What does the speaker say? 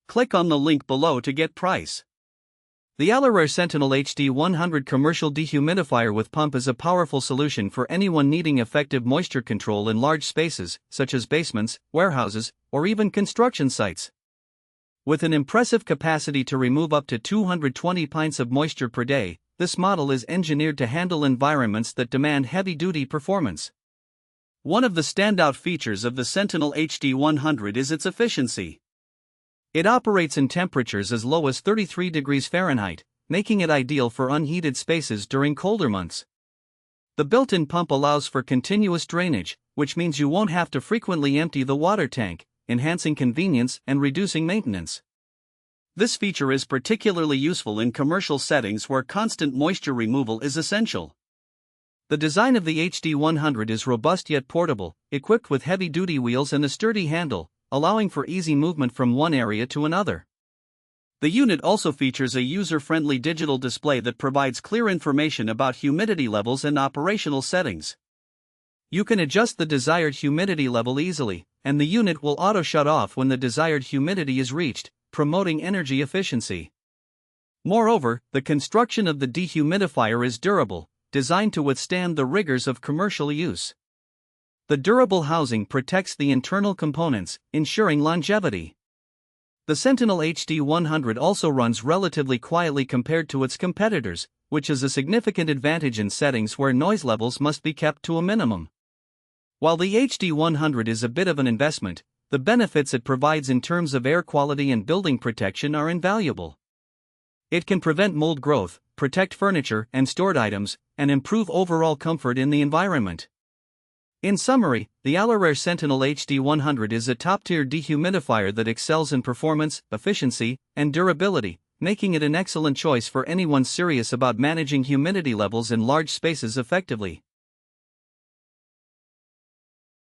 Click on the link below to get price. The ALORAIR Sentinel HDi100 commercial dehumidifier with pump is a powerful solution for anyone needing effective moisture control in large spaces, such as basements, warehouses, or even construction sites. With an impressive capacity to remove up to 220 pints of moisture per day, this model is engineered to handle environments that demand heavy-duty performance. One of the standout features of the Sentinel HDi100 is its efficiency. It operates in temperatures as low as 33 degrees Fahrenheit, making it ideal for unheated spaces during colder months. The built-in pump allows for continuous drainage, which means you won't have to frequently empty the water tank, enhancing convenience and reducing maintenance. This feature is particularly useful in commercial settings where constant moisture removal is essential. The design of the HDi100 is robust yet portable, equipped with heavy-duty wheels and a sturdy handle, allowing for easy movement from one area to another. The unit also features a user-friendly digital display that provides clear information about humidity levels and operational settings. You can adjust the desired humidity level easily, and the unit will auto-shut off when the desired humidity is reached, promoting energy efficiency. Moreover, the construction of the dehumidifier is durable, designed to withstand the rigors of commercial use. The durable housing protects the internal components, ensuring longevity. The Sentinel HDi100 also runs relatively quietly compared to its competitors, which is a significant advantage in settings where noise levels must be kept to a minimum. While the HDi100 is a bit of an investment, the benefits it provides in terms of air quality and building protection are invaluable. It can prevent mold growth, protect furniture and stored items, and improve overall comfort in the environment. In summary, the ALORAIR Sentinel HDi100 is a top-tier dehumidifier that excels in performance, efficiency, and durability, making it an excellent choice for anyone serious about managing humidity levels in large spaces effectively.